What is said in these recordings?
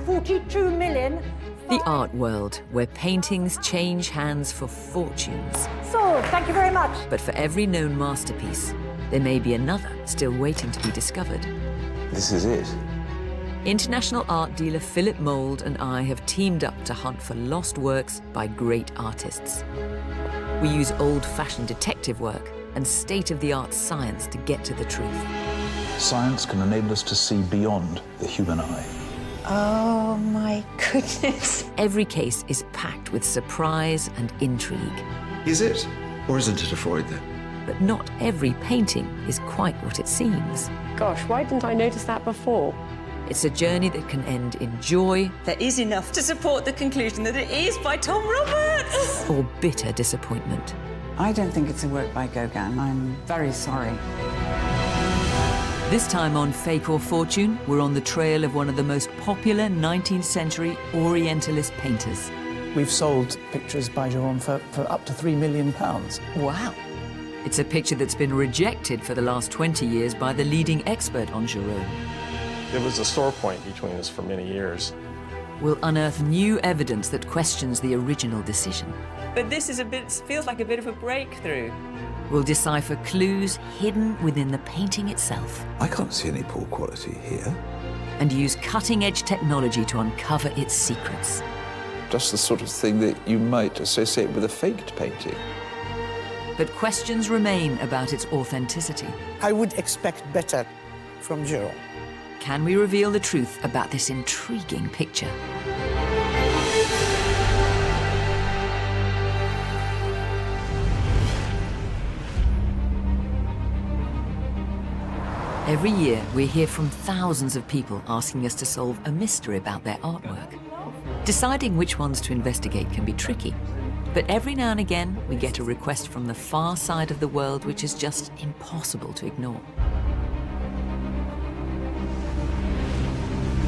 42 million. The art world, where paintings change hands for fortunes. Sold. Thank you very much. But for every known masterpiece, there may be another still waiting to be discovered. This is it. International art dealer Philip Mould and I have teamed up to hunt for lost works by great artists. We use old-fashioned detective work and state-of-the-art science to get to the truth. Science can enable us to see beyond the human eye. Oh, my goodness. Every case is packed with surprise and intrigue. Is it? Or isn't it a Freud, then? But not every painting is quite what it seems. Gosh, why didn't I notice that before? It's a journey that can end in joy. There is enough to support the conclusion that it is by Tom Roberts. Or bitter disappointment. I don't think it's a work by Gauguin. I'm very sorry. This time on Fake or Fortune, we're on the trail of one of the most popular 19th century Orientalist painters. We've sold pictures by Jerome for up to £3 million. Wow. It's a picture that's been rejected for the last 20 years by the leading expert on Jerome. It was a sore point between us for many years. We'll unearth new evidence that questions the original decision. But this is feels like a bit of a breakthrough. We'll decipher clues hidden within the painting itself. I can't see any poor quality here. And use cutting-edge technology to uncover its secrets. Just the sort of thing that you might associate with a faked painting. But questions remain about its authenticity. I would expect better from Jerome. Can we reveal the truth about this intriguing picture? Every year, we hear from thousands of people asking us to solve a mystery about their artwork. Deciding which ones to investigate can be tricky, but every now and again, we get a request from the far side of the world which is just impossible to ignore.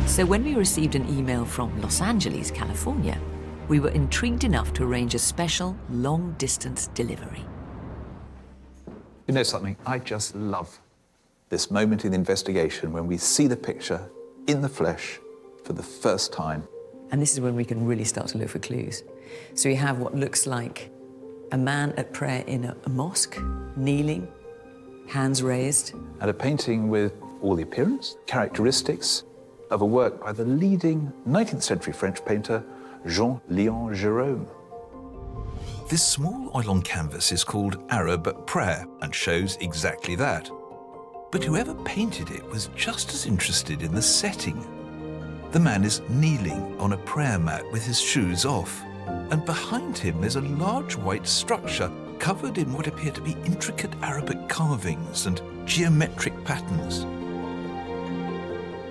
So when we received an email from Los Angeles, California, we were intrigued enough to arrange a special long-distance delivery. You know something? I just love this moment in the investigation when we see the picture in the flesh for the first time. And this is when we can really start to look for clues. So we have what looks like a man at prayer in a mosque, kneeling, hands raised. And a painting with all the appearance, characteristics of a work by the leading 19th century French painter, Jean-Léon Gérôme. This small oil on canvas is called Arab at Prayer and shows exactly that. But whoever painted it was just as interested in the setting. The man is kneeling on a prayer mat with his shoes off, and behind him there's a large white structure covered in what appear to be intricate Arabic carvings and geometric patterns.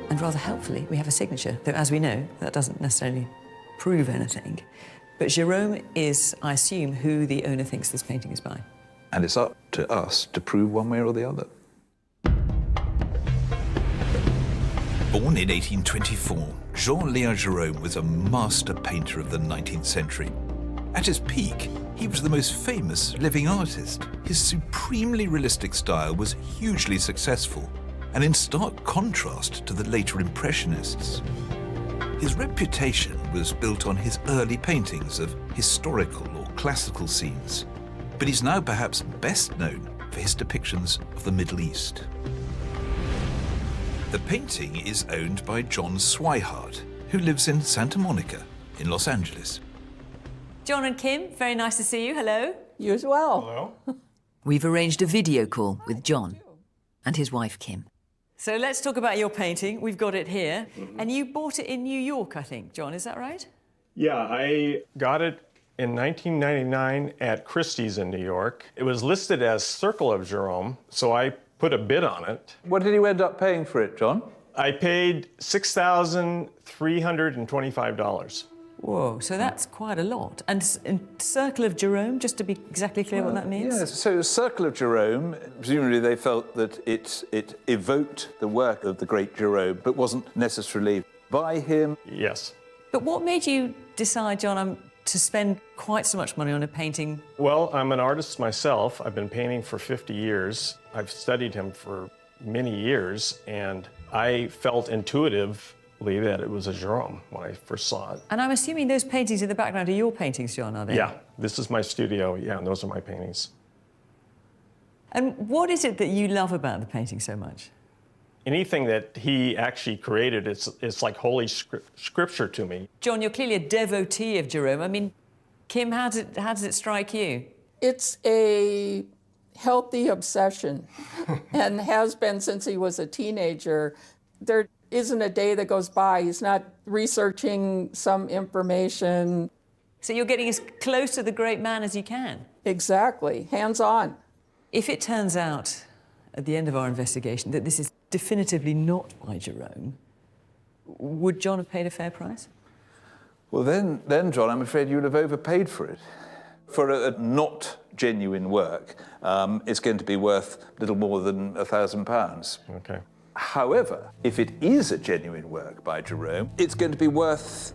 And rather helpfully, we have a signature, though as we know, that doesn't necessarily prove anything. But Jerome is, I assume, who the owner thinks this painting is by. And it's up to us to prove one way or the other. Born in 1824, Jean-Léon Gérôme was a master painter of the 19th century. At his peak, he was the most famous living artist. His supremely realistic style was hugely successful and in stark contrast to the later Impressionists. His reputation was built on his early paintings of historical or classical scenes, but he's now perhaps best known for his depictions of the Middle East. The painting is owned by Jon Swihart, who lives in Santa Monica in Los Angeles. John and Kim, very nice to see you. Hello. You as well. Hello? We've arranged a video call with John and his wife, Kim. So let's talk about your painting. We've got it here. And you bought it in New York, I think. John, is that right? Yeah, I got it in 1999 at Christie's in New York. It was listed as Circle of Jerome, so I put a bid on it. What did you end up paying for it, John? I paid $6,325. Whoa, so that's quite a lot. And Circle of Jerome, just to be exactly clear what that means? Yes, so Circle of Jerome, presumably they felt that it evoked the work of the great Jerome, but wasn't necessarily by him. Yes. But what made you decide, John, to spend quite so much money on a painting? Well, I'm an artist myself. I've been painting for 50 years. I've studied him for many years, and I felt intuitive believe that it was a Jerome when I first saw it. And I'm assuming those paintings in the background are your paintings, John, are they? Yeah, this is my studio, yeah, and those are my paintings. And what is it that you love about the painting so much? Anything that he actually created, it's like holy scripture to me. John, you're clearly a devotee of Jerome. I mean, Kim, how does it strike you? It's a healthy obsession and has been since he was a teenager. There isn't a day that goes by he's not researching some information. So you're getting as close to the great man as you can? Exactly, hands-on. If it turns out at the end of our investigation that this is definitively not by Jerome, would John have paid a fair price? Well, then, John, I'm afraid you would have overpaid for it. For a not genuine work, it's going to be worth a little more than £1,000. Okay. However, if it is a genuine work by Jerome, it's going to be worth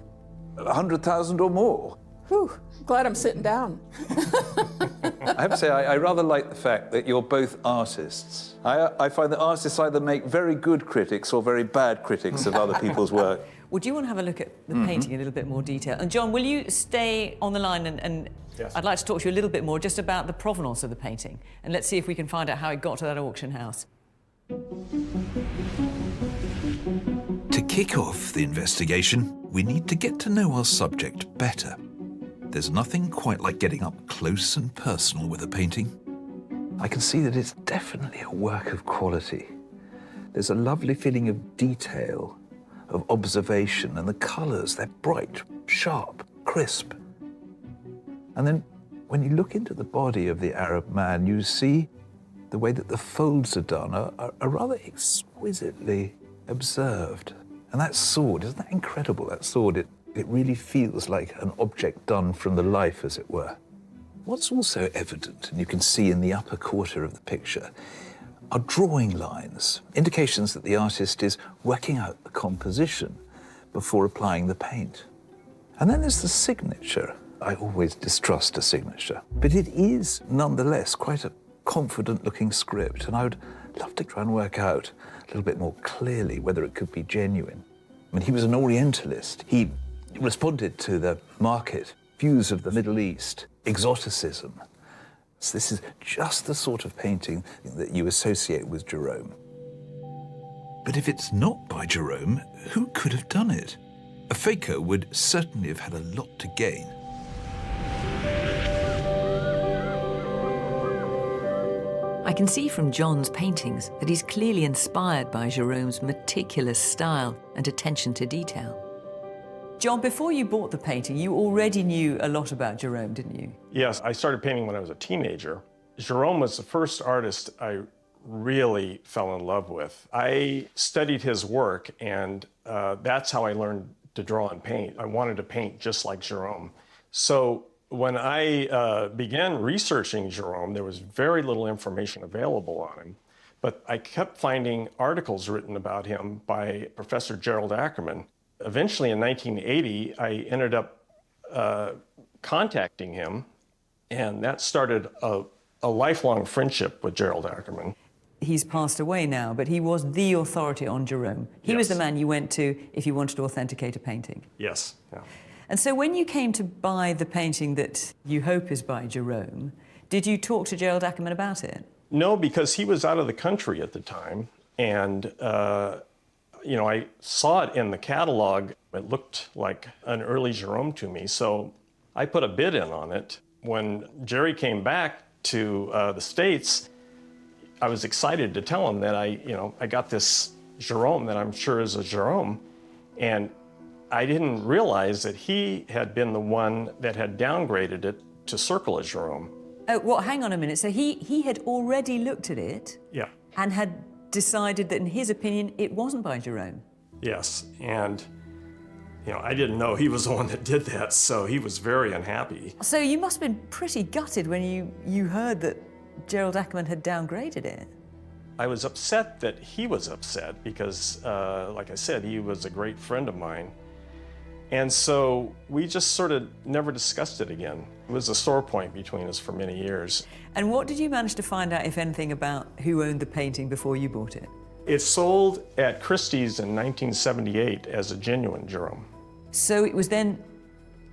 100,000 or more. Whew, glad I'm sitting down. I have to say, I rather like the fact that you're both artists. I find that artists either make very good critics or very bad critics of other people's work. Would you want to have a look at the painting in a little bit more detail? And John, will you stay on the line and Yes. I'd like to talk to you a little bit more just about the provenance of the painting. And let's see if we can find out how it got to that auction house. To kick off the investigation, we need to get to know our subject better. There's nothing quite like getting up close and personal with a painting. I can see that it's definitely a work of quality. There's a lovely feeling of detail, of observation, and the colours, they're bright, sharp, crisp. And then when you look into the body of the Arab man, you see the way that the folds are done are rather exquisitely observed. And that sword, isn't that incredible, that sword? It really feels like an object done from the life, as it were. What's also evident, and you can see in the upper quarter of the picture, are drawing lines, indications that the artist is working out the composition before applying the paint. And then there's the signature. I always distrust a signature, but it is nonetheless quite a confident-looking script, and I would love to try and work out a little bit more clearly whether it could be genuine. I mean, he was an Orientalist. He responded to the market, views of the Middle East, exoticism. So this is just the sort of painting that you associate with Jerome. But if it's not by Jerome, who could have done it? A faker would certainly have had a lot to gain. I can see from John's paintings that he's clearly inspired by Jerome's meticulous style and attention to detail. John, before you bought the painting, you already knew a lot about Jerome, didn't you? Yes, I started painting when I was a teenager. Jerome was the first artist I really fell in love with. I studied his work, and that's how I learned to draw and paint. I wanted to paint just like Jerome. So when I began researching Jerome, there was very little information available on him, but I kept finding articles written about him by Professor Gerald Ackerman. Eventually, in 1980, I ended up contacting him, and that started a lifelong friendship with Gerald Ackerman. He's passed away now, but he was the authority on Jerome. He was the man you went to if you wanted to authenticate a painting. Yes. Yeah. And so when you came to buy the painting that you hope is by Jerome, did you talk to Gerald Ackerman about it? No, because he was out of the country at the time, and you know, I saw it in the catalog. It looked like an early Jerome to me, so I put a bid in on it. When Jerry came back to the States, I was excited to tell him that I got this Jerome that I'm sure is a Jerome, and I didn't realize that he had been the one that had downgraded it to circle as Jerome. Oh, well, hang on a minute. So he had already looked at it Yeah. and had decided that, in his opinion, it wasn't by Jerome. Yes, and you know, I didn't know he was the one that did that, so he was very unhappy. So you must have been pretty gutted when you heard that Gerald Ackerman had downgraded it. I was upset that he was upset because, like I said, he was a great friend of mine. And so we just sort of never discussed it again. It was a sore point between us for many years. And what did you manage to find out, if anything, about who owned the painting before you bought it? It sold at Christie's in 1978 as a genuine Jerome. So it was then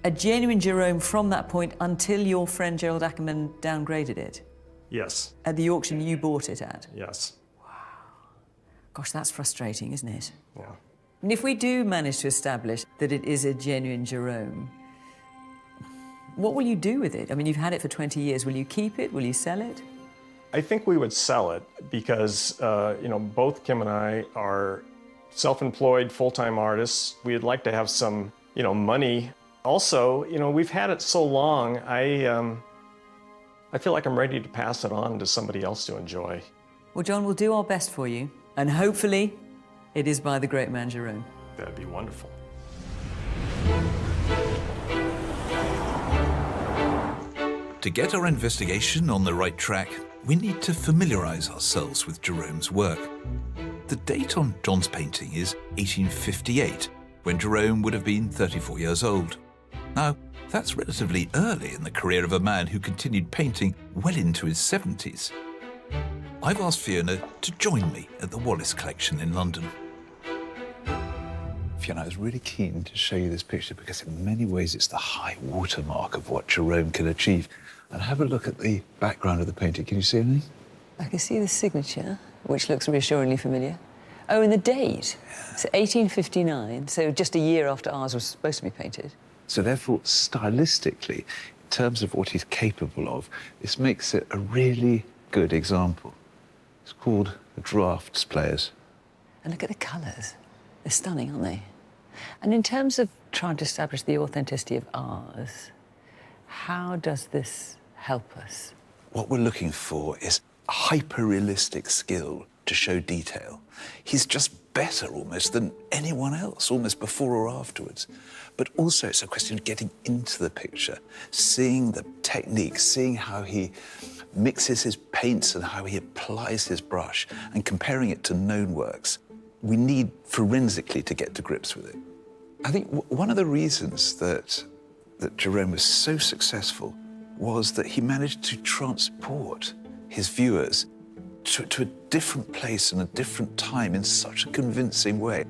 a genuine Jerome from that point until your friend Gerald Ackerman downgraded it? Yes. At the auction you bought it at? Yes. Gosh, that's frustrating, isn't it? Yeah. And if we do manage to establish that it is a genuine Jerome, what will you do with it? I mean, you've had it for 20 years. Will you keep it? Will you sell it? I think we would sell it because, you know, both Kim and I are self-employed, full-time artists. We'd like to have some, you know, money. Also, you know, we've had it so long, I feel like I'm ready to pass it on to somebody else to enjoy. Well, John, we'll do our best for you. And hopefully, it is by the great man Jerome. That'd be wonderful. To get our investigation on the right track, we need to familiarise ourselves with Jerome's work. The date on John's painting is 1858, when Jerome would have been 34 years old. Now, that's relatively early in the career of a man who continued painting well into his 70s. I've asked Fiona to join me at the Wallace Collection in London. Fiona, I was really keen to show you this picture because in many ways it's the high watermark of what Jerome can achieve. And have a look at the background of the painting. Can you see anything? I can see the signature, which looks reassuringly familiar. Oh, and the date. It's 1859, so just a year after ours was supposed to be painted. So therefore, stylistically, in terms of what he's capable of, this makes it a really good example. It's called the Drafts Players. And look at the colours. They're stunning, aren't they? And in terms of trying to establish the authenticity of ours, how does this help us? What we're looking for is hyper-realistic skill to show detail. He's just better almost than anyone else, almost before or afterwards. But also it's a question of getting into the picture, seeing the technique, seeing how he mixes his paints and how he applies his brush and comparing it to known works. We need forensically to get to grips with it. I think one of the reasons that Jerome was so successful was that he managed to transport his viewers to a different place and a different time in such a convincing way.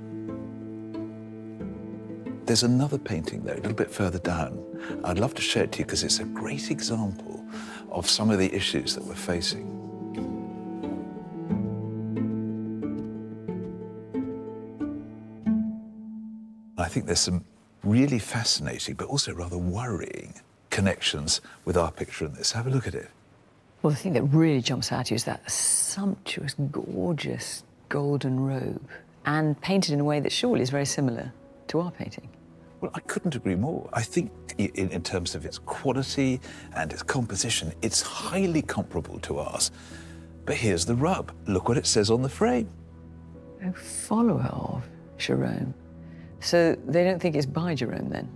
There's another painting there, a little bit further down. I'd love to show it to you because it's a great example of some of the issues that we're facing. I think there's some really fascinating, but also rather worrying connections with our picture in this. Have a look at it. Well, the thing that really jumps out at you is that sumptuous, gorgeous golden robe, and painted in a way that surely is very similar to our painting. Well, I couldn't agree more. I think in terms of its quality and its composition, it's highly comparable to ours. But here's the rub. Look what it says on the frame. A follower of Jerome. So they don't think it's by Jerome, then?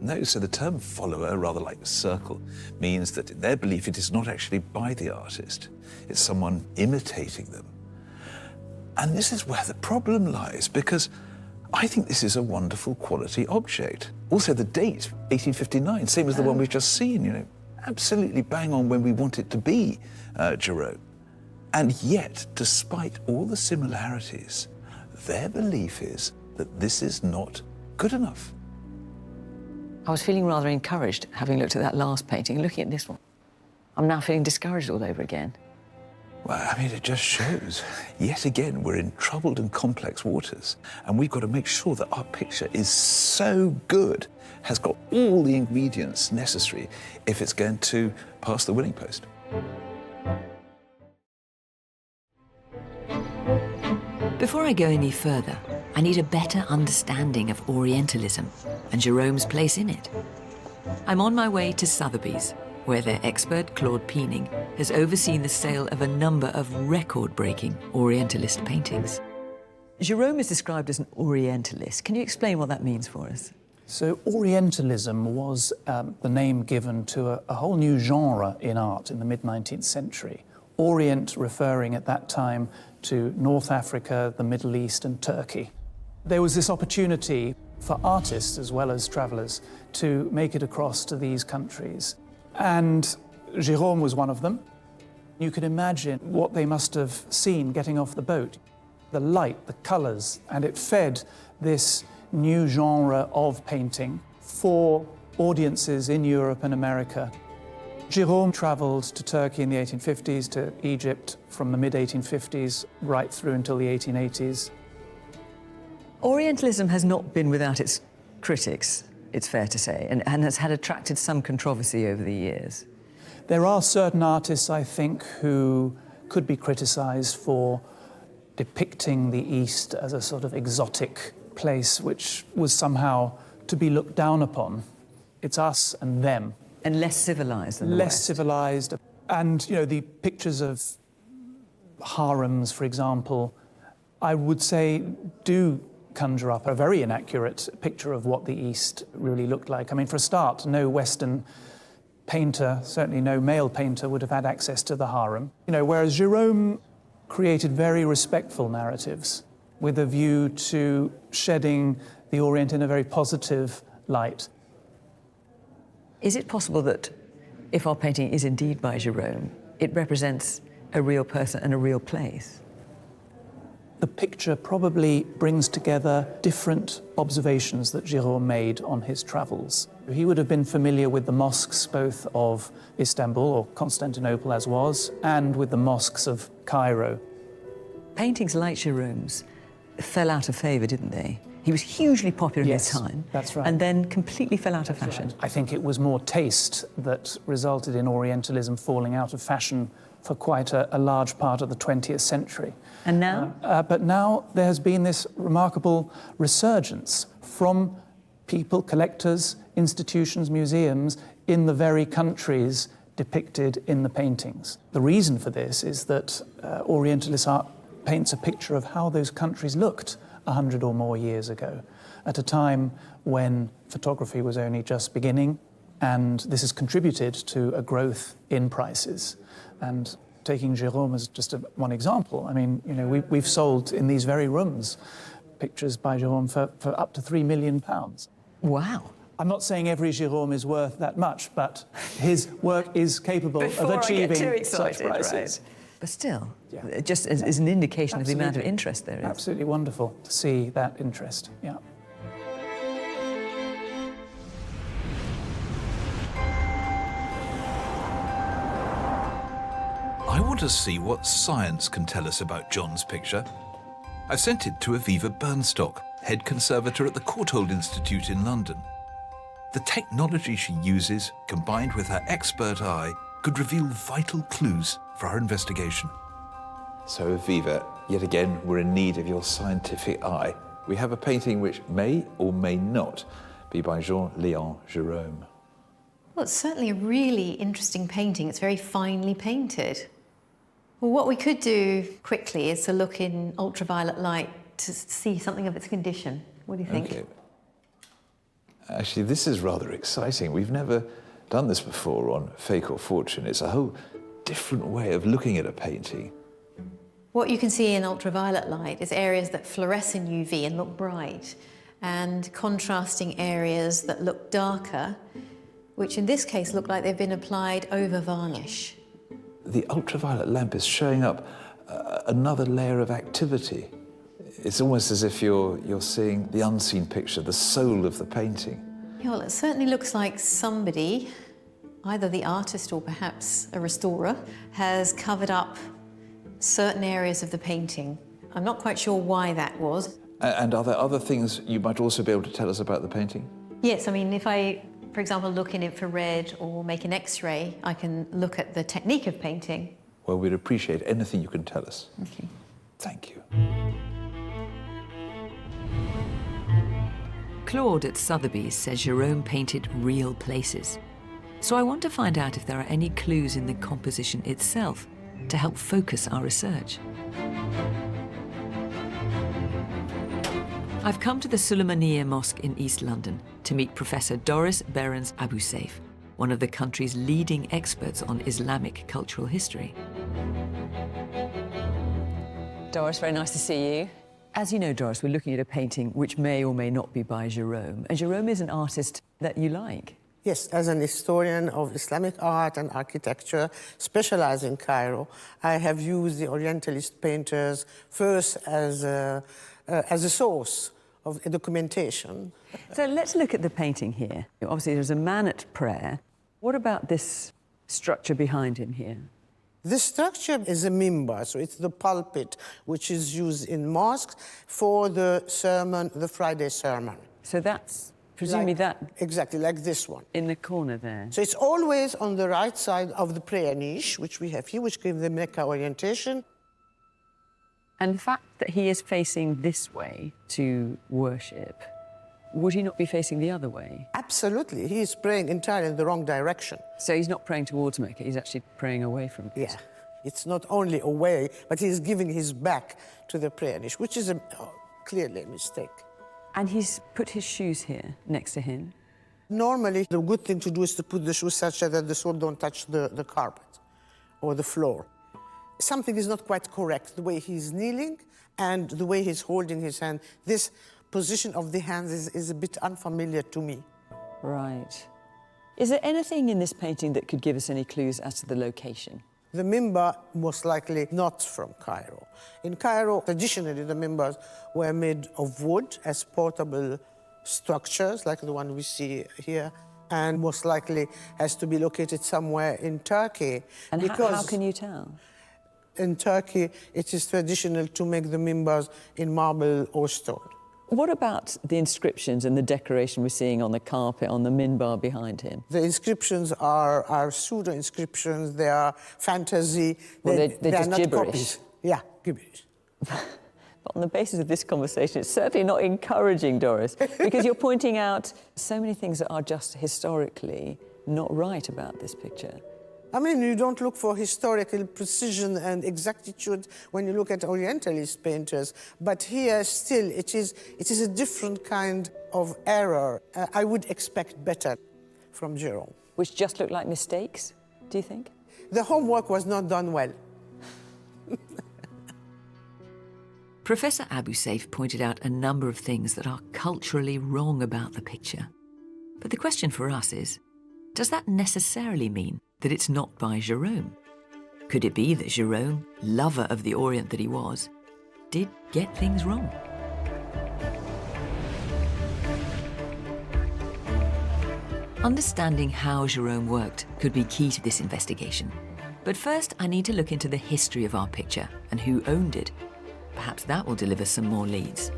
No, so the term follower, rather like circle, means that in their belief it is not actually by the artist. It's someone imitating them. And this is where the problem lies, because I think this is a wonderful quality object. Also, the date, 1859, same as the one we've just seen, you know, absolutely bang on when we want it to be Jerome. And yet, despite all the similarities, their belief is that this is not good enough. I was feeling rather encouraged, having looked at that last painting and looking at this one. I'm now feeling discouraged all over again. Well, I mean, it just shows. Yet again, we're in troubled and complex waters, and we've got to make sure that our picture is so good, has got all the ingredients necessary if it's going to pass the winning post. Before I go any further, I need a better understanding of Orientalism and Jerome's place in it. I'm on my way to Sotheby's, where their expert Claude Peening has overseen the sale of a number of record-breaking Orientalist paintings. Jerome is described as an Orientalist. Can you explain what that means for us? So Orientalism was the name given to a whole new genre in art in the mid-19th century. Orient referring at that time to North Africa, the Middle East and Turkey. There was this opportunity for artists as well as travellers to make it across to these countries. And Jerome was one of them. You can imagine what they must have seen getting off the boat. the light, the colours, and it fed this new genre of painting for audiences in Europe and America. Jerome travelled to Turkey in the 1850s, to Egypt from the mid-1850s right through until the 1880s. Orientalism has not been without its critics, it's fair to say, and has had attracted some controversy over the years. There are certain artists, I think, who could be criticised for depicting the East as a sort of exotic place which was somehow to be looked down upon. It's us and them. And less civilised than the Less West. civilised. And, you know, the pictures of harems, for example, I would say do conjure up a very inaccurate picture of what the East really looked like. I mean, for a start, no Western painter, certainly no male painter, would have had access to the harem. You know, whereas Jerome created very respectful narratives with a view to shedding the Orient in a very positive light. Is it possible that if our painting is indeed by Jerome, it represents a real person and a real place? The picture probably brings together different observations that Jerome made on his travels. He would have been familiar with the mosques both of Istanbul, or Constantinople as was, and with the mosques of Cairo. Paintings like Jerome's fell out of favour, didn't they? He was hugely popular in his time. That's right. And then completely fell out of fashion. I think it was more taste that resulted in Orientalism falling out of fashion for quite a large part of the 20th century. And now? But now there has been this remarkable resurgence from people, collectors, institutions, museums in the very countries depicted in the paintings. The reason for this is that Orientalist art paints a picture of how those countries looked 100 or more years ago, at a time when photography was only just beginning, and this has contributed to a growth in prices. And taking Jerome as just one example, I mean, you know, we've sold in these very rooms pictures by Jerome for up to £3 million. Wow. I'm not saying every Jerome is worth that much, but his work is capable of achieving such prices. Right. But still, just as an indication of the amount of interest there is. Absolutely wonderful to see that interest, yeah. I want to see what science can tell us about John's picture. I've sent it to Aviva Bernstock, head conservator at the Courtauld Institute in London. The technology she uses, combined with her expert eye, could reveal vital clues for our investigation. So, Aviva, yet again, we're in need of your scientific eye. We have a painting which may or may not be by Jean-Léon Gérôme. Well, it's certainly a really interesting painting. It's very finely painted. Well, what we could do quickly is to look in ultraviolet light to see something of its condition. What do you think? Okay. Actually, this is rather exciting. We've never done this before on Fake or Fortune. It's a whole different way of looking at a painting. What you can see in ultraviolet light is areas that fluoresce in UV and look bright, and contrasting areas that look darker, which in this case look like they've been applied over varnish. The ultraviolet lamp is showing up another layer of activity. It's almost as if you're seeing the unseen picture, the soul of the painting. Yeah, well, it certainly looks like somebody, either the artist or perhaps a restorer, has covered up certain areas of the painting. I'm not quite sure why that was. And are there other things you might also be able to tell us about the painting? Yes, I mean, if I, for example, look in infrared or make an X-ray, I can look at the technique of painting. Well, we'd appreciate anything you can tell us. Okay. Thank you. Claude at Sotheby's says Jerome painted real places. So I want to find out if there are any clues in the composition itself to help focus our research. I've come to the Suleymaniye Mosque in East London to meet Professor Doris Berens Abousaif, one of the country's leading experts on Islamic cultural history. Doris, very nice to see you. As you know, Doris, we're looking at a painting which may or may not be by Jerome. And Jerome is an artist that you like. Yes, as an historian of Islamic art and architecture, specialized in Cairo, I have used the Orientalist painters first as a source of documentation. So let's look at the painting here. Obviously, there's a man at prayer. What about this structure behind him here? This structure is a mimbar, so it's the pulpit which is used in mosques for the sermon, the Friday sermon. So that's presumably that... Exactly, like this one. In the corner there. So it's always on the right side of the prayer niche, which we have here, which gives the Mecca orientation. And the fact that he is facing this way to worship, would he not be facing the other way? Absolutely. He is praying entirely in the wrong direction. So he's not praying towards Mecca, he's actually praying away from it. Yeah. It's not only away, but he's giving his back to the prayer niche, which is clearly a mistake. And he's put his shoes here, next to him. Normally, the good thing to do is to put the shoes such that the sole don't touch the carpet or the floor. Something is not quite correct, the way he's kneeling and the way he's holding his hand. This position of the hands is a bit unfamiliar to me. Right. Is there anything in this painting that could give us any clues as to the location? The mimbar, most likely not from Cairo. In Cairo, traditionally, the mimbars were made of wood as portable structures, like the one we see here, and most likely has to be located somewhere in Turkey. And because how can you tell? In Turkey, it is traditional to make the mimbars in marble or stone. What about the inscriptions and the decoration we're seeing on the carpet, on the minbar behind him? The inscriptions are pseudo-inscriptions, they are fantasy. Well, they're just not gibberish. Copies. Yeah, gibberish. But on the basis of this conversation, it's certainly not encouraging, Doris, because you're pointing out so many things that are just historically not right about this picture. I mean, you don't look for historical precision and exactitude when you look at Orientalist painters, but here still it is a different kind of error. I would expect better from Jerome. Which just look like mistakes, do you think? The homework was not done well. Professor Abu Saif pointed out a number of things that are culturally wrong about the picture. But the question for us is, does that necessarily mean that it's not by Jerome? Could it be that Jerome, lover of the Orient that he was, did get things wrong? Understanding how Jerome worked could be key to this investigation. But first, I need to look into the history of our picture and who owned it. Perhaps that will deliver some more leads.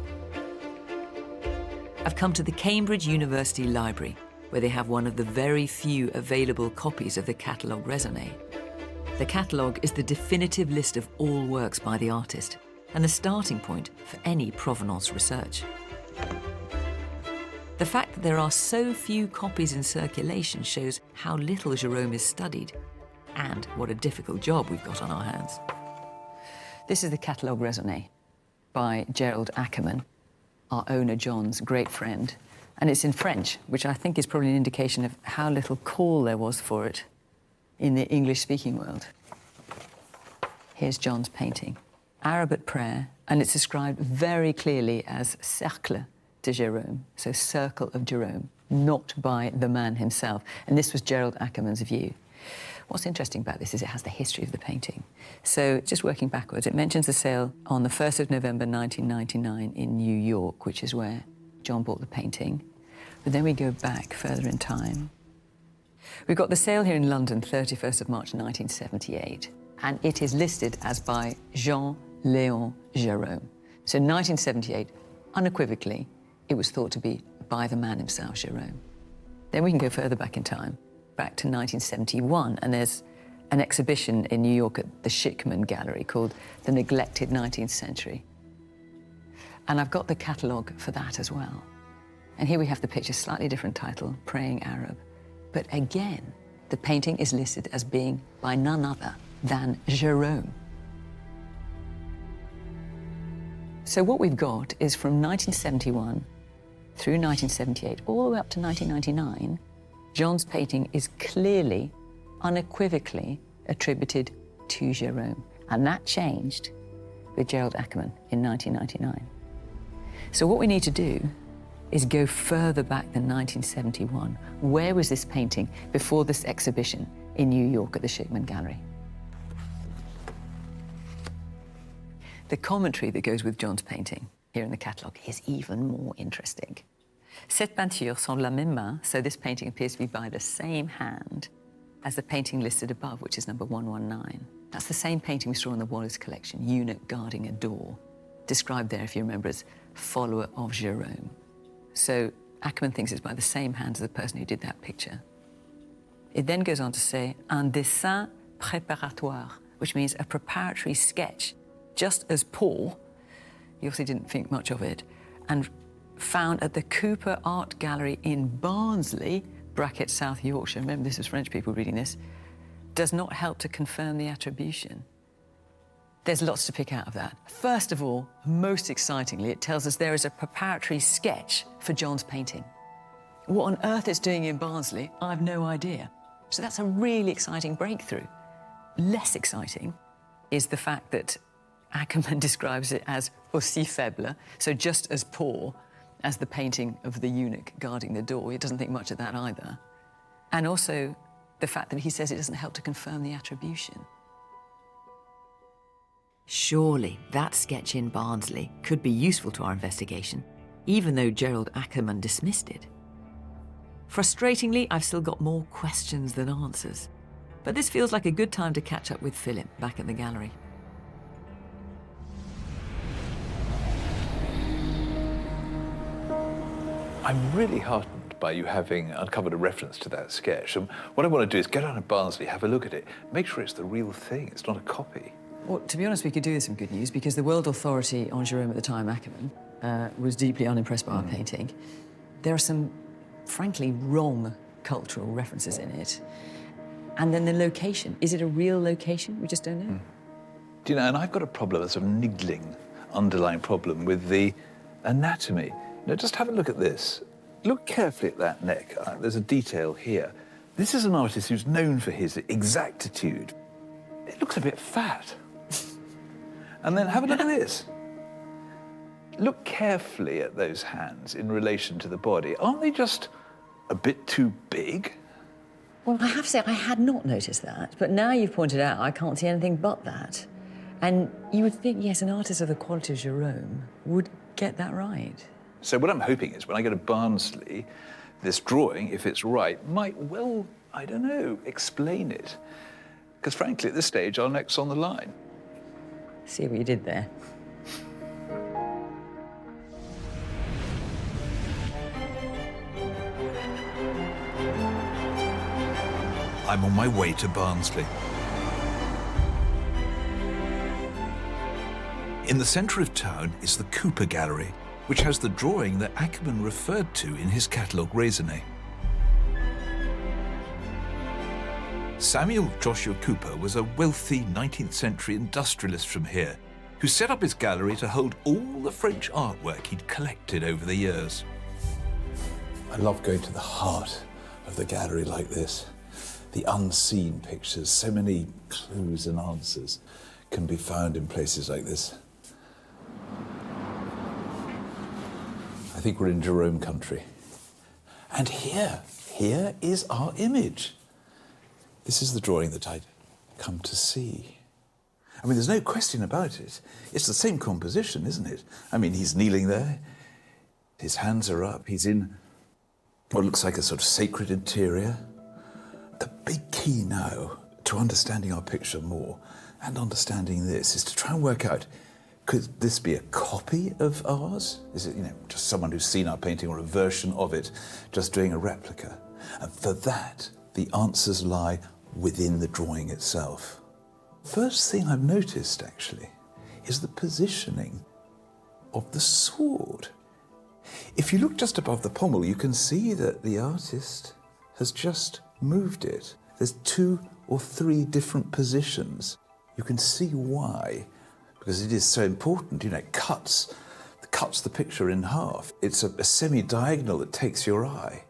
I've come to the Cambridge University Library, where they have one of the very few available copies of the catalogue raisonné. The catalogue is the definitive list of all works by the artist and the starting point for any provenance research. The fact that there are so few copies in circulation shows how little Jerome is studied and what a difficult job we've got on our hands. This is the catalogue raisonné by Gerald Ackerman, our owner John's great friend. And it's in French, which I think is probably an indication of how little call there was for it in the English-speaking world. Here's John's painting, Arab at prayer, and it's described very clearly as Cercle de Jerome, so circle of Jerome, not by the man himself. And this was Gerald Ackerman's view. What's interesting about this is it has the history of the painting. So just working backwards, it mentions the sale on the 1st of November 1999 in New York, which is where John bought the painting. But then we go back further in time. We've got the sale here in London, 31st of March 1978, and it is listed as by Jean-Léon Gérôme. So 1978, unequivocally, it was thought to be by the man himself, Jerome. Then we can go further back in time, back to 1971, and there's an exhibition in New York at the Schickman Gallery called The Neglected 19th Century. And I've got the catalogue for that as well. And here we have the picture, slightly different title, Praying Arab. But again, the painting is listed as being by none other than Jerome. So what we've got is from 1971 through 1978, all the way up to 1999, John's painting is clearly, unequivocally attributed to Jerome. And that changed with Gerald Ackerman in 1999. So what we need to do is go further back than 1971. Where was this painting before this exhibition in New York at the Shipman Gallery? The commentary that goes with John's painting here in the catalogue is even more interesting. Cette peinture semble la même main, so this painting appears to be by the same hand as the painting listed above, which is number 119. That's the same painting we saw in the Wallace collection, eunuch guarding a door, described there, if you remember, as follower of Jerome. So Ackerman thinks it's by the same hand as the person who did that picture. It then goes on to say, un dessin préparatoire, which means a preparatory sketch, just as Paul, he obviously didn't think much of it, and found at the Cooper Art Gallery in Barnsley, bracket South Yorkshire, remember this was French people reading this, does not help to confirm the attribution. There's lots to pick out of that. First of all, most excitingly, it tells us there is a preparatory sketch for John's painting. What on earth it's doing in Barnsley, I've no idea. So that's a really exciting breakthrough. Less exciting is the fact that Ackerman describes it as aussi faible, so just as poor as the painting of the eunuch guarding the door. He doesn't think much of that either. And also the fact that he says it doesn't help to confirm the attribution. Surely that sketch in Barnsley could be useful to our investigation, even though Gerald Ackerman dismissed it. Frustratingly, I've still got more questions than answers, but this feels like a good time to catch up with Philip back at the gallery. I'm really heartened by you having uncovered a reference to that sketch. And what I want to do is get down to Barnsley, have a look at it, make sure it's the real thing, it's not a copy. Well, to be honest, we could do with some good news because the world authority on Jerome at the time, Ackerman, was deeply unimpressed by our painting. There are some, frankly, wrong cultural references in it. And then the location. Is it a real location? We just don't know. Do you know, and I've got a problem, a sort of niggling underlying problem with the anatomy. You know, just have a look at this. Look carefully at that neck. There's a detail here. This is an artist who's known for his exactitude. It looks a bit fat. And then have a look at this. Look carefully at those hands in relation to the body. Aren't they just a bit too big? Well, I have to say, I had not noticed that, but now you've pointed out, I can't see anything but that. And you would think, yes, an artist of the quality of Jerome would get that right. So what I'm hoping is when I go to Barnsley, this drawing, if it's right, might well, I don't know, explain it. Because frankly, at this stage, our neck's on the line. See what you did there. I'm on my way to Barnsley. In the centre of town is the Cooper Gallery, which has the drawing that Ackerman referred to in his catalogue raisonné. Samuel Joshua Cooper was a wealthy 19th century industrialist from here who set up his gallery to hold all the French artwork he'd collected over the years. I love going to the heart of the gallery like this. The unseen pictures, so many clues and answers can be found in places like this. I think we're in Jerome country. And here is our image. This is the drawing that I'd come to see. I mean, there's no question about it. It's the same composition, isn't it? I mean, he's kneeling there, his hands are up, he's in what looks like a sort of sacred interior. The big key now to understanding our picture more and understanding this is to try and work out, could this be a copy of ours? Is it, just someone who's seen our painting or a version of it, just doing a replica? And for that, the answers lie within the drawing itself. First thing I've noticed, actually, is the positioning of the sword. If you look just above the pommel, you can see that the artist has just moved it. There's 2 or 3 different positions. You can see why, because it is so important. It cuts the picture in half. It's a semi-diagonal that takes your eye.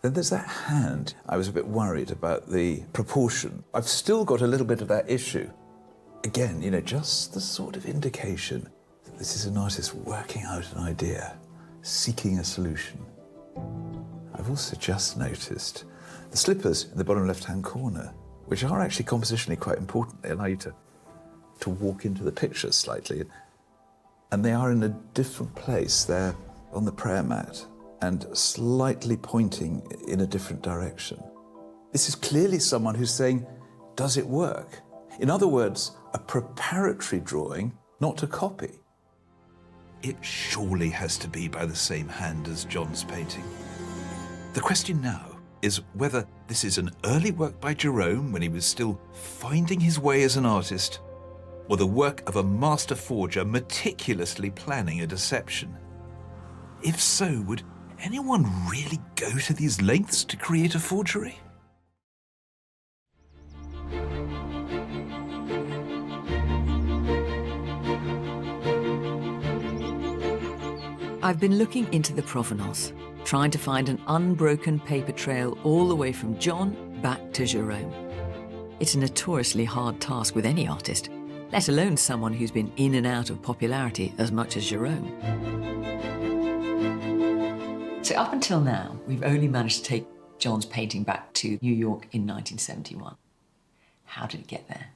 Then there's that hand. I was a bit worried about the proportion. I've still got a little bit of that issue. Again, just the sort of indication that this is an artist working out an idea. seeking a solution. I've also just noticed the slippers in the bottom left-hand corner, which are actually compositionally quite important. They allow you to walk into the picture slightly. And they are in a different place. They're on the prayer mat and slightly pointing in a different direction. This is clearly someone who's saying, does it work? In other words, a preparatory drawing, not a copy. It surely has to be by the same hand as John's painting. The question now is whether this is an early work by Jerome when he was still finding his way as an artist, or the work of a master forger meticulously planning a deception. If so, would anyone really go to these lengths to create a forgery? I've been looking into the Provenance, trying to find an unbroken paper trail all the way from John back to Jerome. It's a notoriously hard task with any artist, let alone someone who's been in and out of popularity as much as Jerome. So up until now, we've only managed to take John's painting back to New York in 1971. How did it get there?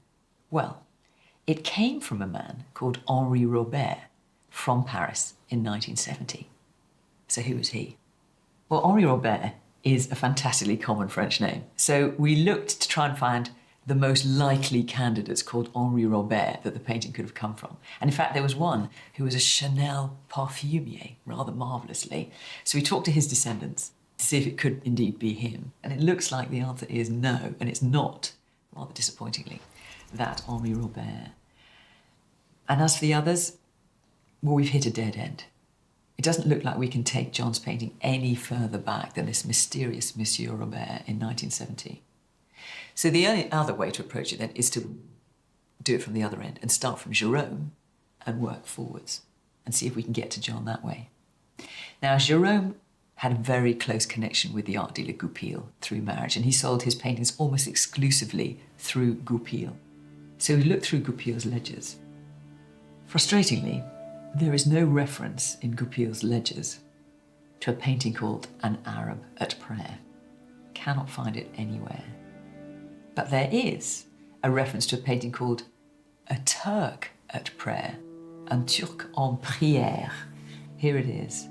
Well, it came from a man called Henri Robert from Paris in 1970. So who was he? Well, Henri Robert is a fantastically common French name. So we looked to try and find the most likely candidates called Henri Robert that the painting could have come from. And in fact, there was one who was a Chanel parfumier, rather marvellously. So we talked to his descendants to see if it could indeed be him. And it looks like the answer is no, and it's not, rather disappointingly, that Henri Robert. And as for the others, well, we've hit a dead end. It doesn't look like we can take John's painting any further back than this mysterious Monsieur Robert in 1970. So the only other way to approach it then is to do it from the other end and start from Jerome and work forwards and see if we can get to John that way. Now, Jerome had a very close connection with the art dealer Goupil through marriage, and he sold his paintings almost exclusively through Goupil. So we looked through Goupil's ledgers. Frustratingly, there is no reference in Goupil's ledgers to a painting called An Arab at Prayer. Cannot find it anywhere. But there is a reference to a painting called A Turk at Prayer, Un Turc en Prière. Here it is.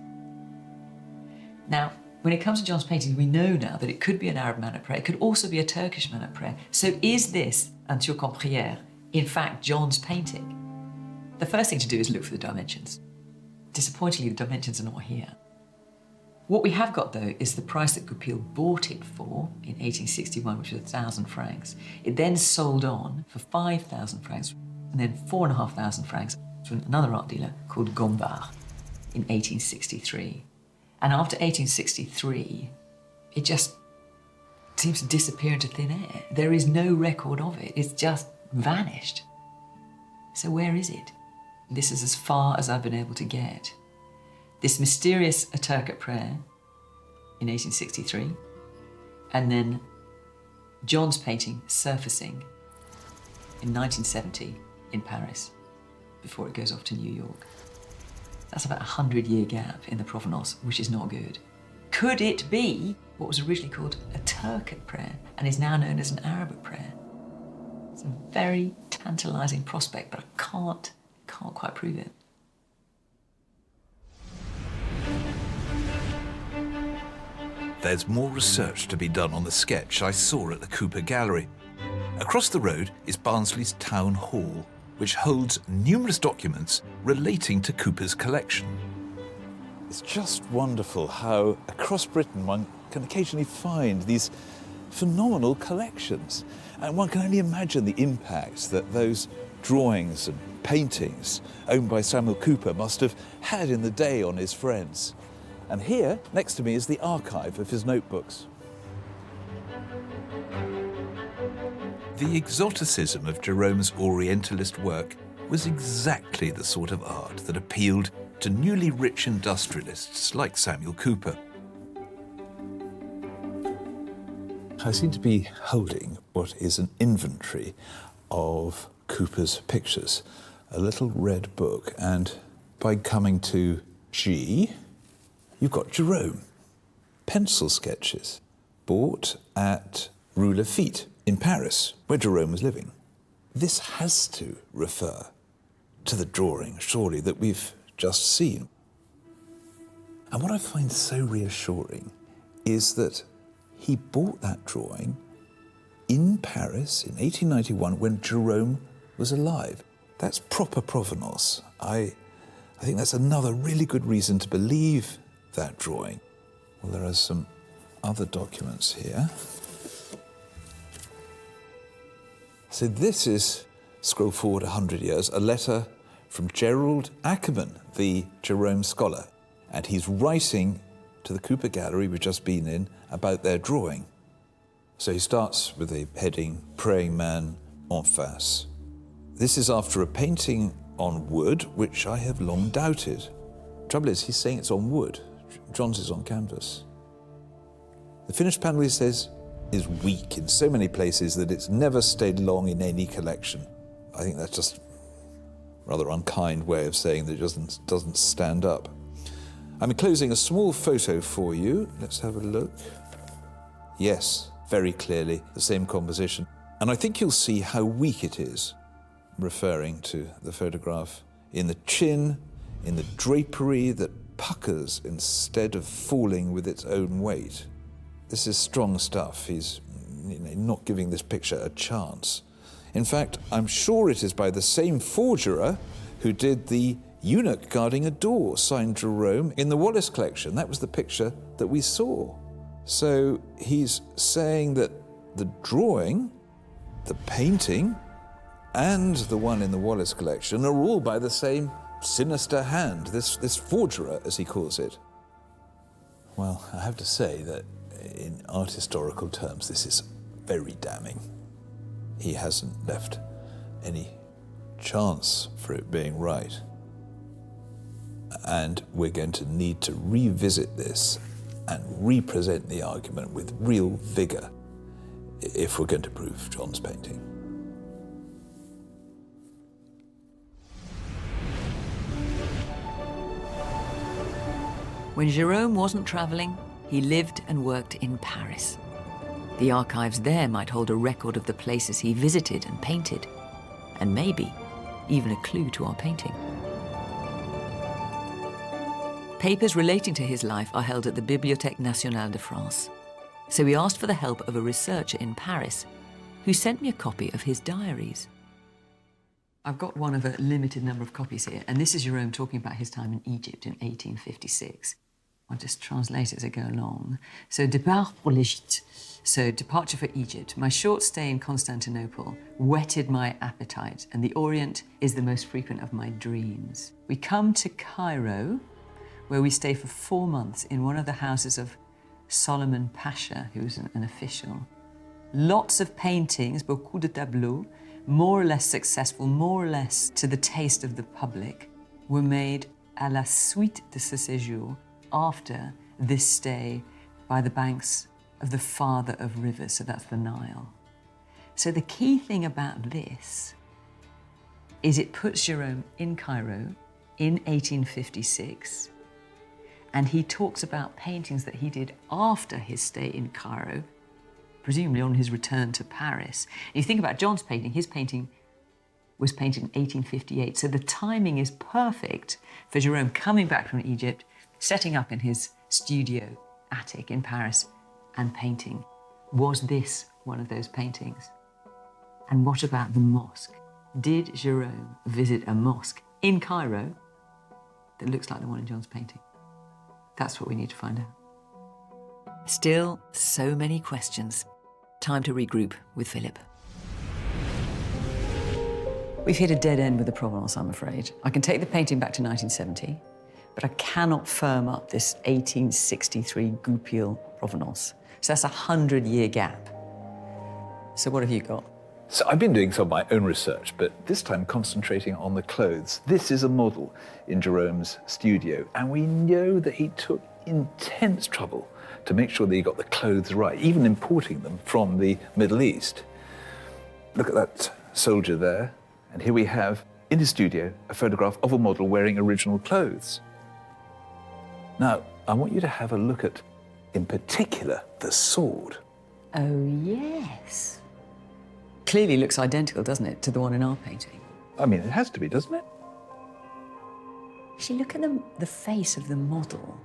Now, when it comes to John's paintings, we know now that it could be an Arab man at prayer. It could also be a Turkish man at prayer. So is this Un Turc en Prière, in fact, John's painting? The first thing to do is look for the dimensions. Disappointingly, the dimensions are not here. What we have got, though, is the price that Goupil bought it for in 1861, which was 1,000 francs. It then sold on for 5,000 francs, and then 4,500 francs to another art dealer called Gombard in 1863. And after 1863, it just seems to disappear into thin air. There is no record of it. It's just vanished. So where is it? This is as far as I've been able to get. This mysterious A Turk at Prayer in 1863, and then John's painting surfacing in 1970 in Paris before it goes off to New York. That's about a 100-year gap in the Provenance, which is not good. Could it be what was originally called A Turk at Prayer and is now known as an Arab at Prayer? It's a very tantalising prospect, but I can't quite prove it. There's more research to be done on the sketch I saw at the Cooper Gallery. Across the road is Barnsley's Town Hall, which holds numerous documents relating to Cooper's collection. It's just wonderful how across Britain one can occasionally find these phenomenal collections. And one can only imagine the impact that those drawings and paintings owned by Samuel Cooper must have had in the day on his friends. And here, next to me, is the archive of his notebooks. The exoticism of Jerome's Orientalist work was exactly the sort of art that appealed to newly rich industrialists like Samuel Cooper. I seem to be holding what is an inventory of Cooper's pictures, a little red book, and by coming to G, You've got Jerome, pencil sketches, bought at Rue Lafitte in Paris, where Jerome was living. This has to refer to the drawing, surely, that we've just seen. And what I find so reassuring is that he bought that drawing in Paris in 1891 when Jerome was alive. That's proper Provenance. I think that's another really good reason to believe that drawing. Well, there are some other documents here. So this is, scroll forward 100 years, a letter from Gerald Ackerman, the Jerome scholar. And he's writing to the Cooper Gallery we've just been in about their drawing. So he starts with a heading, Praying Man en face. This is after a painting on wood, which I have long doubted. Trouble is, he's saying it's on wood. John's is on canvas. The finished panel, he says, is weak in so many places that it's never stayed long in any collection. I think that's just a rather unkind way of saying that it doesn't stand up. I'm enclosing a small photo for you. Let's have a look. Yes, very clearly the same composition. And I think you'll see how weak it is, referring to the photograph, in the chin, in the drapery that puckers instead of falling with its own weight. This is strong stuff. He's not giving this picture a chance. In fact, I'm sure it is by the same forger who did the eunuch guarding a door, signed Jerome, in the Wallace collection. That was the picture that we saw. So he's saying that the drawing, the painting, and the one in the Wallace collection are all by the same sinister hand, this forger, as he calls it. Well, I have to say that in art historical terms, this is very damning. He hasn't left any chance for it being right. And we're going to need to revisit this and represent the argument with real vigour if we're going to prove John's painting. When Jerome wasn't travelling, he lived and worked in Paris. The archives there might hold a record of the places he visited and painted, and maybe even a clue to our painting. Papers relating to his life are held at the Bibliothèque Nationale de France. So we asked for the help of a researcher in Paris who sent me a copy of his diaries. I've got one of a limited number of copies here, and this is Jerome talking about his time in Egypt in 1856. I'll just translate it as I go along. So, départ pour l'Égypte. So, departure for Egypt. My short stay in Constantinople whetted my appetite, and the Orient is the most frequent of my dreams. We come to Cairo, where we stay for 4 months in one of the houses of Solomon Pasha, who was an official. Lots of paintings, beaucoup de tableaux, more or less successful, more or less to the taste of the public, were made à la suite de ce séjour, after this stay by the banks of the father of rivers, so that's the Nile. So the key thing about this is it puts Jerome in Cairo in 1856, and he talks about paintings that he did after his stay in Cairo, presumably on his return to Paris. And you think about John's painting, his painting was painted in 1858, so the timing is perfect for Jerome coming back from Egypt, setting up in his studio attic in Paris and painting. Was this one of those paintings? And what about the mosque? Did Jerome visit a mosque in Cairo that looks like the one in John's painting? That's what we need to find out. Still, so many questions. Time to regroup with Philip. We've hit a dead end with the Provenance, I'm afraid. I can take the painting back to 1970, but I cannot firm up this 1863 Goupil Provenance. So that's a 100-year gap. So what have you got? So I've been doing some of my own research, but this time concentrating on the clothes. This is a model in Jerome's studio, and we know that he took intense trouble to make sure that he got the clothes right, even importing them from the Middle East. Look at that soldier there, and here we have, in his studio, a photograph of a model wearing original clothes. Now, I want you to have a look at, in particular, the sword. Oh, yes. Clearly looks identical, doesn't it, to the one in our painting? I mean, it has to be, doesn't it? Actually, look at the face of the model.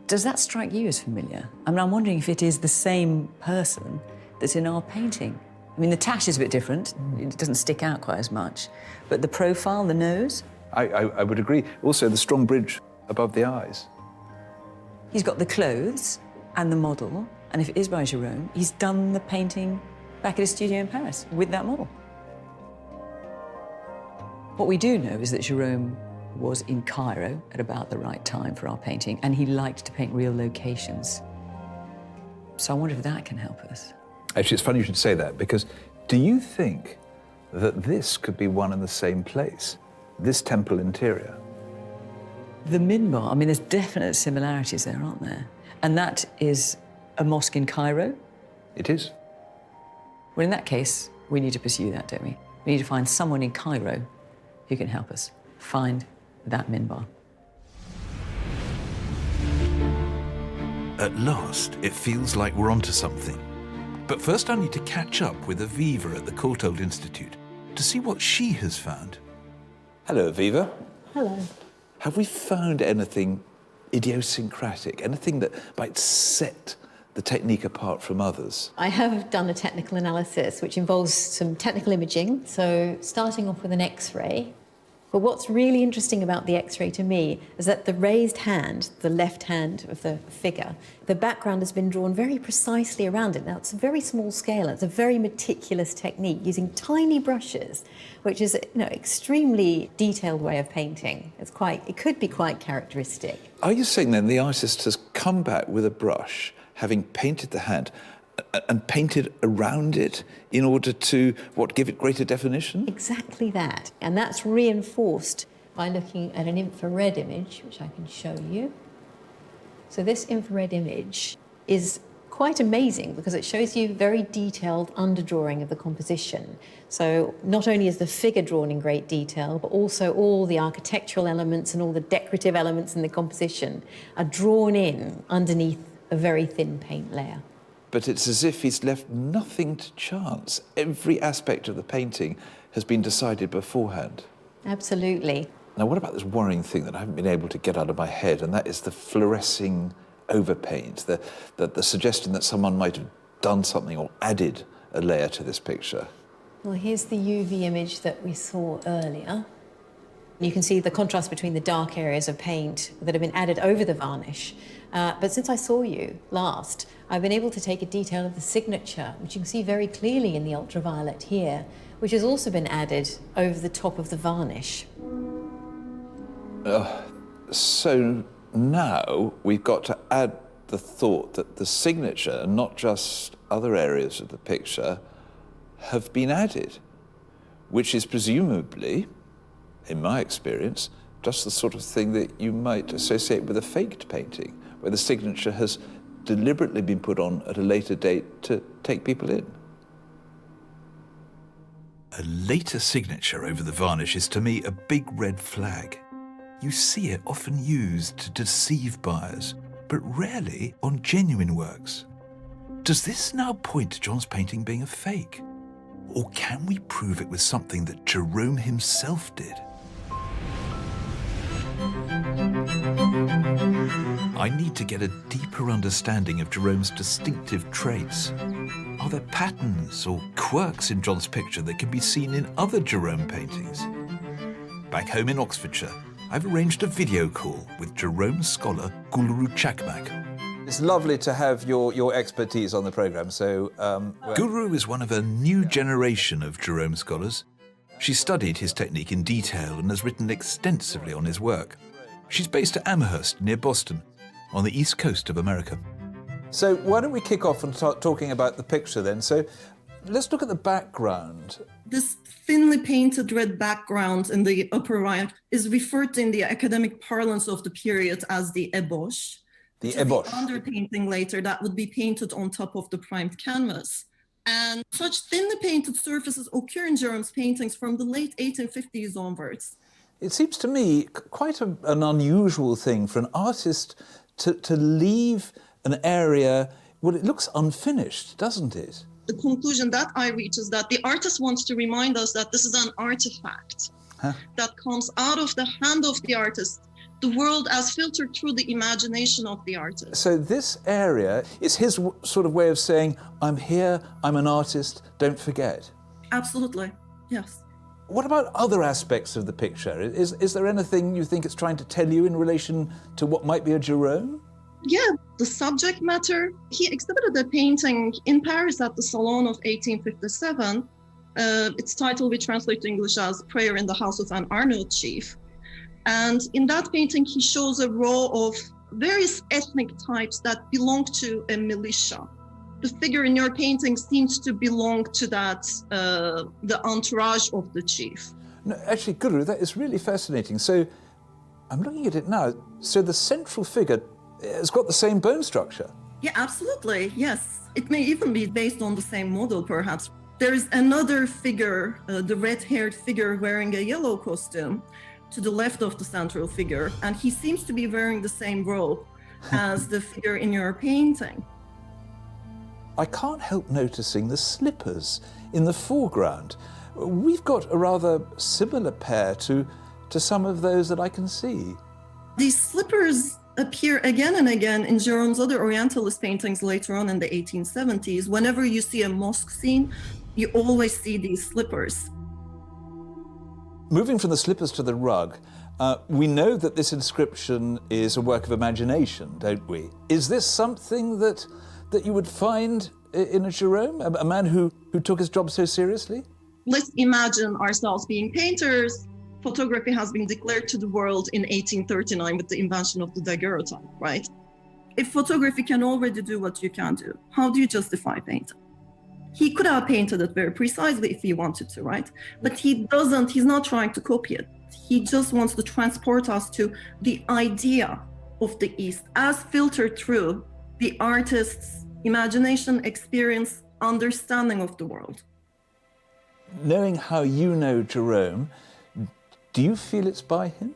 Does that strike you as familiar? I mean, I'm wondering if it is the same person that's in our painting. I mean, the tash is a bit different. It doesn't stick out quite as much. But the profile, the nose? I would agree. Also, the strong bridge above the eyes. He's got the clothes and the model, and if it is by Jerome, he's done the painting back at his studio in Paris with that model. What we do know is that Jerome was in Cairo at about the right time for our painting, and he liked to paint real locations. So I wonder if that can help us. Actually, it's funny you should say that, because do you think that this could be one and the same place, this temple interior? The minbar, I mean, there's definite similarities there, aren't there? And that is a mosque in Cairo? It is. Well, in that case, we need to pursue that, don't we? We need to find someone in Cairo who can help us find that minbar. At last, it feels like we're onto something. But first I need to catch up with Aviva at the Courtauld Institute to see what she has found. Hello, Aviva. Hello. Have we found anything idiosyncratic, anything that might set the technique apart from others? I have done a technical analysis which involves some technical imaging, so starting off with an X-ray. But what's really interesting about the X-ray to me is that the raised hand, the left hand of the figure, the background has been drawn very precisely around it. Now, it's a very small scale. It's a very meticulous technique using tiny brushes, which is, extremely detailed way of painting. It could be quite characteristic. Are you saying then the artist has come back with a brush, having painted the hand, and painted around it in order to, give it greater definition? Exactly that. And that's reinforced by looking at an infrared image, which I can show you. So this infrared image is quite amazing because it shows you very detailed underdrawing of the composition. So not only is the figure drawn in great detail, but also all the architectural elements and all the decorative elements in the composition are drawn in underneath a very thin paint layer. But it's as if he's left nothing to chance. Every aspect of the painting has been decided beforehand. Absolutely. Now, what about this worrying thing that I haven't been able to get out of my head, and that is the fluorescing overpaint, the suggestion that someone might have done something or added a layer to this picture? Well, here's the UV image that we saw earlier. You can see the contrast between the dark areas of paint that have been added over the varnish. But since I saw you last, I've been able to take a detail of the signature, which you can see very clearly in the ultraviolet here, which has also been added over the top of the varnish. So now we've got to add the thought that the signature, and not just other areas of the picture, have been added, which is presumably, in my experience, just the sort of thing that you might associate with a faked painting, where the signature has deliberately been put on at a later date to take people in. A later signature over the varnish is to me a big red flag. You see it often used to deceive buyers, but rarely on genuine works. Does this now point to John's painting being a fake? Or can we prove it with something that Jerome himself did? I need to get a deeper understanding of Jerome's distinctive traits. Are there patterns or quirks in John's picture that can be seen in other Jerome paintings? Back home in Oxfordshire, I've arranged a video call with Jerome scholar Gulru Chakmak. It's lovely to have your expertise on the programme, so... Gulru is one of a new generation of Jerome scholars. She studied his technique in detail and has written extensively on his work. She's based at Amherst, near Boston, on the east coast of America. So why don't we kick off and start talking about the picture then? So let's look at the background. This thinly painted red background in the upper right is referred to in the academic parlance of the period as the ébauche. The ébauche. The underpainting later that would be painted on top of the primed canvas. And such thinly painted surfaces occur in Jerome's paintings from the late 1850s onwards. It seems to me quite an unusual thing for an artist to leave an area, well, it looks unfinished, doesn't it? The conclusion that I reach is that the artist wants to remind us that this is an artifact that comes out of the hand of the artist, the world as filtered through the imagination of the artist. So this area is his sort of way of saying, I'm here, I'm an artist, don't forget. Absolutely, yes. What about other aspects of the picture? Is there anything you think it's trying to tell you in relation to what might be a Jerome? Yeah, the subject matter. He exhibited a painting in Paris at the Salon of 1857. Its title we translate to English as Prayer in the House of an Arnaut Chief. And in that painting, he shows a row of various ethnic types that belong to a militia. The figure in your painting seems to belong to that, the entourage of the chief. No, actually, Guru, that is really fascinating. So I'm looking at it now. So the central figure has got the same bone structure. Yeah, absolutely, yes. It may even be based on the same model, perhaps. There is another figure, the red-haired figure wearing a yellow costume to the left of the central figure, and he seems to be wearing the same robe as the figure in your painting. I can't help noticing the slippers in the foreground. We've got a rather similar pair to some of those that I can see. These slippers appear again and again in Jerome's other Orientalist paintings later on in the 1870s. Whenever you see a mosque scene, you always see these slippers. Moving from the slippers to the rug, we know that this inscription is a work of imagination, don't we? Is this something that you would find in a Jerome, a man who took his job so seriously? Let's imagine ourselves being painters. Photography has been declared to the world in 1839 with the invention of the daguerreotype, right? If photography can already do what you can do, how do you justify painting? He could have painted it very precisely if he wanted to, right? But he doesn't, he's not trying to copy it. He just wants to transport us to the idea of the East as filtered through the artist's imagination, experience, understanding of the world. Knowing how you know Jerome, do you feel it's by him?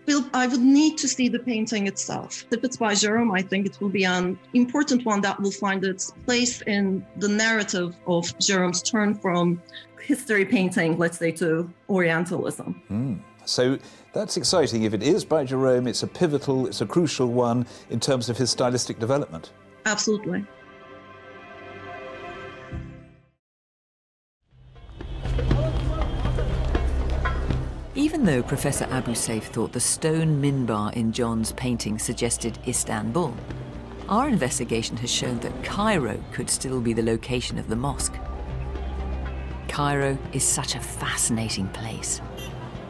Well, I would need to see the painting itself. If it's by Jerome, I think it will be an important one that will find its place in the narrative of Jerome's turn from history painting, let's say, to Orientalism. So that's exciting. If it is by Jerome, it's a crucial one in terms of his stylistic development. Absolutely. Even though Professor Abu Saif thought the stone minbar in John's painting suggested Istanbul, our investigation has shown that Cairo could still be the location of the mosque. Cairo is such a fascinating place.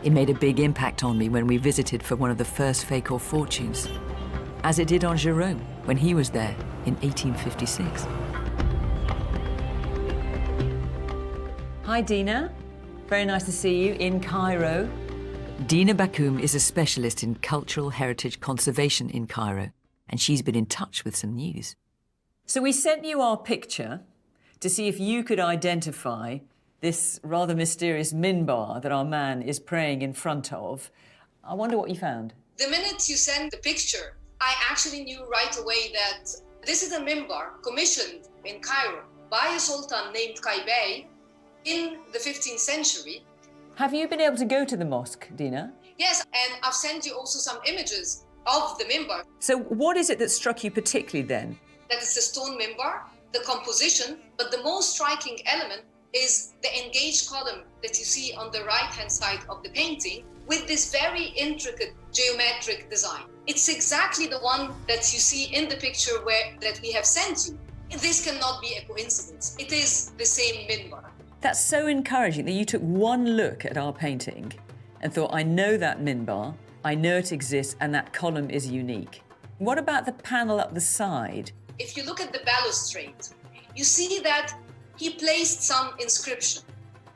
It made a big impact on me when we visited for one of the first Fakor fortunes, as it did on Jerome when he was there in 1856. Hi, Dina. Very nice to see you in Cairo. Dina Bakoum is a specialist in cultural heritage conservation in Cairo, and she's been in touch with some news. So we sent you our picture to see if you could identify this rather mysterious minbar that our man is praying in front of. I wonder what you found. The minute you sent the picture, I actually knew right away that this is a minbar commissioned in Cairo by a sultan named Qaybay in the 15th century. Have you been able to go to the mosque, Dina? Yes, and I've sent you also some images of the minbar. So what is it that struck you particularly then? That it's a stone minbar, the composition, but the most striking element is the engaged column that you see on the right-hand side of the painting with this very intricate geometric design. It's exactly the one that you see in the picture that we have sent you. This cannot be a coincidence. It is the same minbar. That's so encouraging that you took one look at our painting and thought, I know that minbar, I know it exists, and that column is unique. What about the panel up the side? If you look at the balustrade, you see that he placed some inscription,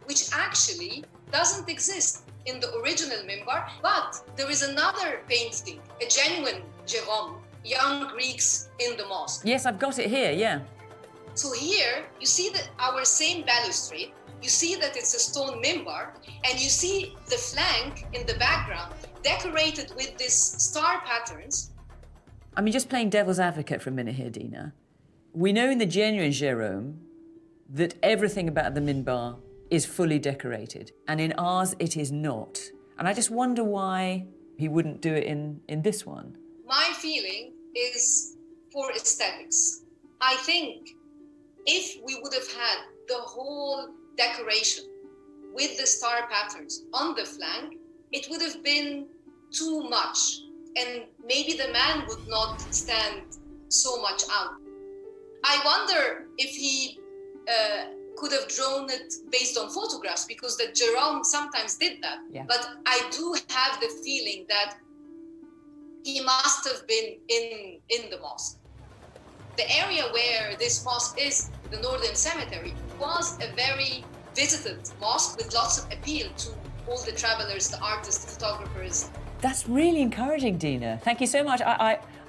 which actually doesn't exist in the original minbar, but there is another painting, a genuine Jerome, young Greeks in the mosque. Yes, I've got it here, yeah. So here, you see that our same balustrade, you see that it's a stone minbar, and you see the flank in the background decorated with these star patterns. I mean, just playing devil's advocate for a minute here, Dina. We know in the genuine Jerome that everything about the minbar is fully decorated, and in ours it is not. And I just wonder why he wouldn't do it in this one. My feeling is for aesthetics. I think if we would have had the whole decoration with the star patterns on the flank, it would have been too much, and maybe the man would not stand so much out. I wonder if he could have drawn it based on photographs, because the Jerome sometimes did that. Yeah. But I do have the feeling that he must have been in the mosque. The area where this mosque is, the Northern Cemetery, was a very visited mosque with lots of appeal to all the travelers, the artists, the photographers. That's really encouraging, Dina. Thank you so much.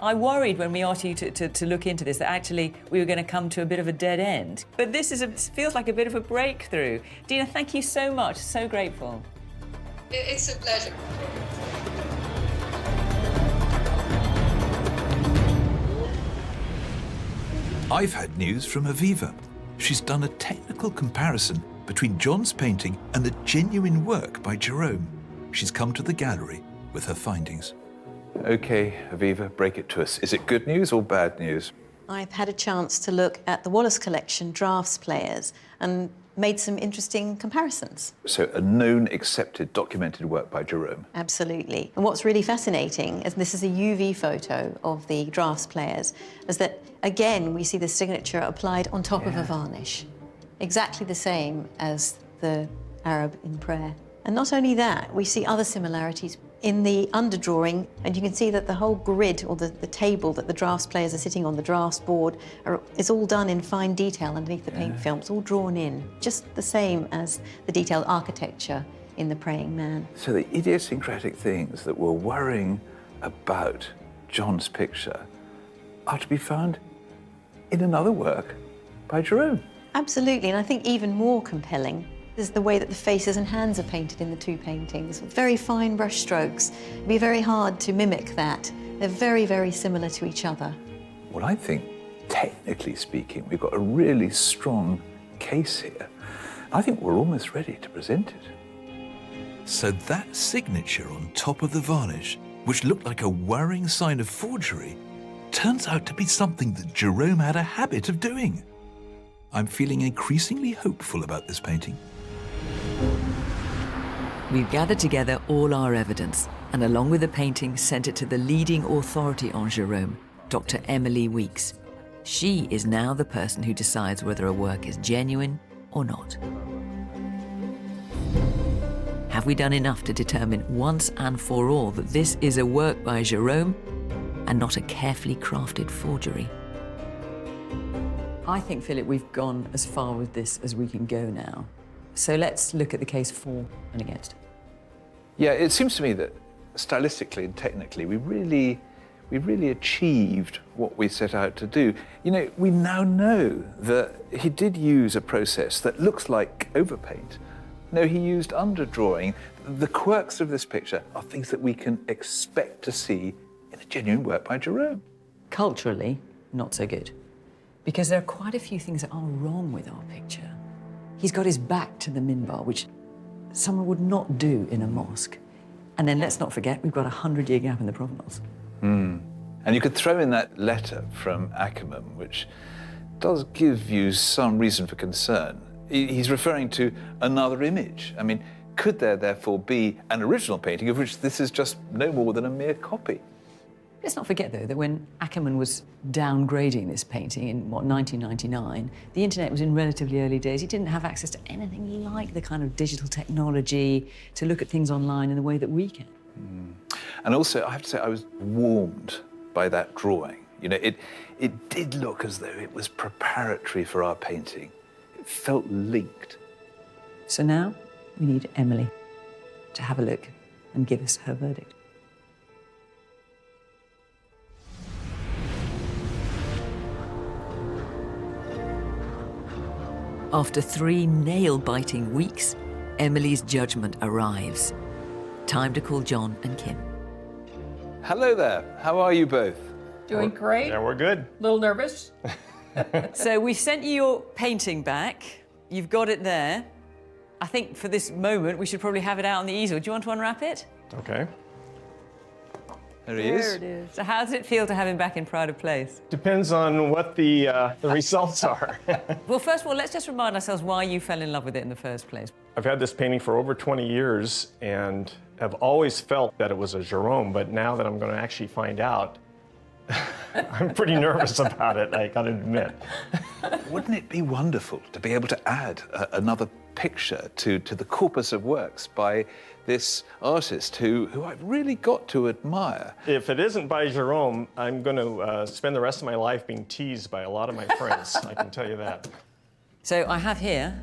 I worried when we asked you to look into this that actually we were going to come to a bit of a dead end. But this feels like a bit of a breakthrough. Dina, thank you so much. So grateful. It's a pleasure. I've had news from Aviva. She's done a technical comparison between John's painting and the genuine work by Jerome. She's come to the gallery with her findings. OK, Aviva, break it to us. Is it good news or bad news? I've had a chance to look at the Wallace collection drafts players and made some interesting comparisons. So a known, accepted, documented work by Jerome. Absolutely. And what's really fascinating, and this is a UV photo of the drafts players, is that, again, we see the signature applied on top of a varnish. Exactly the same as the Arab in prayer. And not only that, we see other similarities in the underdrawing, and you can see that the whole grid, or the table that the drafts players are sitting on, the drafts board, is all done in fine detail underneath the paint film. It's all drawn in, just the same as the detailed architecture in the Praying Man. So the idiosyncratic things that were worrying about John's picture are to be found in another work by Jerome. Absolutely, and I think even more compelling is the way that the faces and hands are painted in the two paintings. Very fine brush strokes. It'd be very hard to mimic that. They're very, very similar to each other. Well, I think, technically speaking, we've got a really strong case here. I think we're almost ready to present it. So that signature on top of the varnish, which looked like a worrying sign of forgery, turns out to be something that Jerome had a habit of doing. I'm feeling increasingly hopeful about this painting. We've gathered together all our evidence and, along with the painting, sent it to the leading authority on Jerome, Dr. Emily Weeks. She is now the person who decides whether a work is genuine or not. Have we done enough to determine once and for all that this is a work by Jerome and not a carefully crafted forgery? I think, Philip, we've gone as far with this as we can go now. So let's look at the case for and against. Yeah, it seems to me that stylistically and technically we really achieved what we set out to do. You know, we now know that he did use a process that looks like overpaint. No, he used underdrawing. The quirks of this picture are things that we can expect to see in a genuine work by Jerome. Culturally, not so good. Because there are quite a few things that are wrong with our picture. He's got his back to the minbar, which someone would not do in a mosque. And then let's not forget, we've got a 100-year gap in the Provenance. And you could throw in that letter from Ackerman, which does give you some reason for concern. He's referring to another image. I mean, could there therefore be an original painting of which this is just no more than a mere copy? Let's not forget, though, that when Ackerman was downgrading this painting in, 1999, the internet was in relatively early days. He didn't have access to anything like the kind of digital technology to look at things online in the way that we can. And also, I have to say, I was warmed by that drawing. You know, it did look as though it was preparatory for our painting. It felt linked. So now we need Emily to have a look and give us her verdict. After 3 nail-biting weeks, Emily's judgment arrives. Time to call John and Kim. Hello there. How are you both? Doing great. Yeah, we're good. A little nervous. So we've sent you your painting back. You've got it there. I think for this moment, we should probably have it out on the easel. Do you want to unwrap it? Okay. There he is. There it is. So how does it feel to have him back in pride of place? Depends on what the results are. Well, first of all, let's just remind ourselves why you fell in love with it in the first place. I've had this painting for over 20 years and have always felt that it was a Jerome, but now that I'm going to actually find out, I'm pretty nervous about it, I gotta admit. Wouldn't it be wonderful to be able to add another picture to the corpus of works by this artist who I've really got to admire? If it isn't by Jerome, I'm going to spend the rest of my life being teased by a lot of my friends, I can tell you that. So I have here...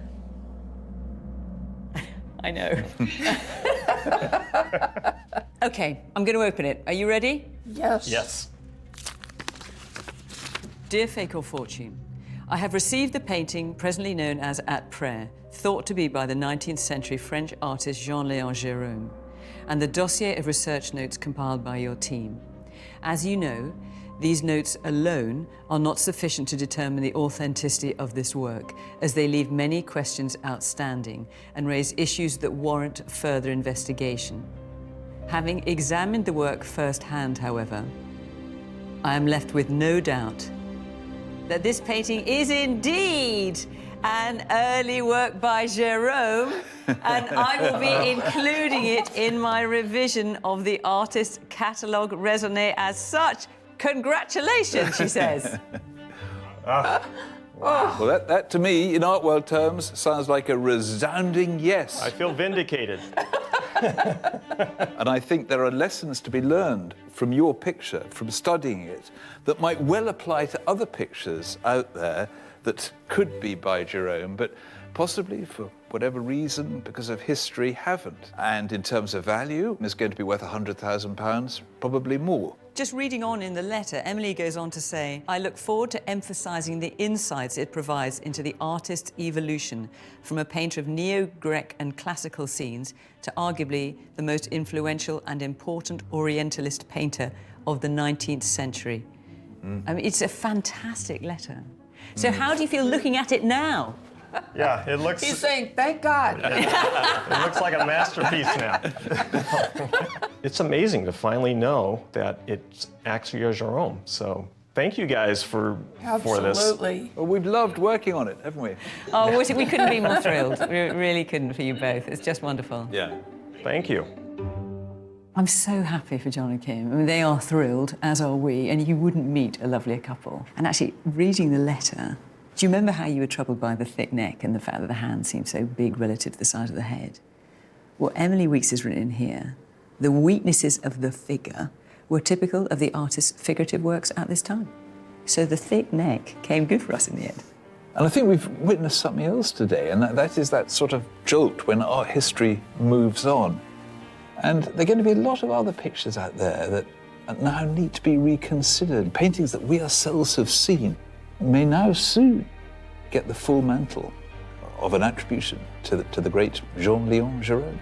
I know. Okay, I'm going to open it. Are you ready? Yes. Yes. Dear Fake or Fortune, I have received the painting presently known as At Prayer, thought to be by the 19th century French artist Jean-Léon Gérôme, and the dossier of research notes compiled by your team. As you know, these notes alone are not sufficient to determine the authenticity of this work, as they leave many questions outstanding and raise issues that warrant further investigation. Having examined the work firsthand, however, I am left with no doubt that this painting is indeed an early work by Jerome, and I will be including it in my revision of the artist's catalogue raisonné as such. Congratulations, she says. Wow. Well, that to me, in art world terms, sounds like a resounding yes. I feel vindicated. And I think there are lessons to be learned from your picture, from studying it, that might well apply to other pictures out there that could be by Jerome, but possibly for whatever reason, because of history, haven't. And in terms of value, it's going to be worth £100,000, probably more. Just reading on in the letter, Emily goes on to say, I look forward to emphasising the insights it provides into the artist's evolution from a painter of neo-Greek and classical scenes to arguably the most influential and important Orientalist painter of the 19th century. I mean, it's a fantastic letter. So how do you feel looking at it now? Yeah, it looks... He's saying, thank God. It looks like a masterpiece now. It's amazing to finally know that it's actually a Jerome. So thank you guys for this. Absolutely. Well, we've loved working on it, haven't we? Oh, we couldn't be more thrilled. We really couldn't for you both. It's just wonderful. Yeah. Thank you. I'm so happy for John and Kim. I mean, they are thrilled, as are we, and you wouldn't meet a lovelier couple. And actually, reading the letter, do you remember how you were troubled by the thick neck and the fact that the hand seemed so big relative to the size of the head? Well, Emily Weeks has written in here, the weaknesses of the figure were typical of the artist's figurative works at this time. So the thick neck came good for us in the end. And I think we've witnessed something else today, and that is that sort of jolt when art history moves on. And there are going to be a lot of other pictures out there that now need to be reconsidered. Paintings that we ourselves have seen may now soon get the full mantle of an attribution to the great Jean-Léon Gérôme.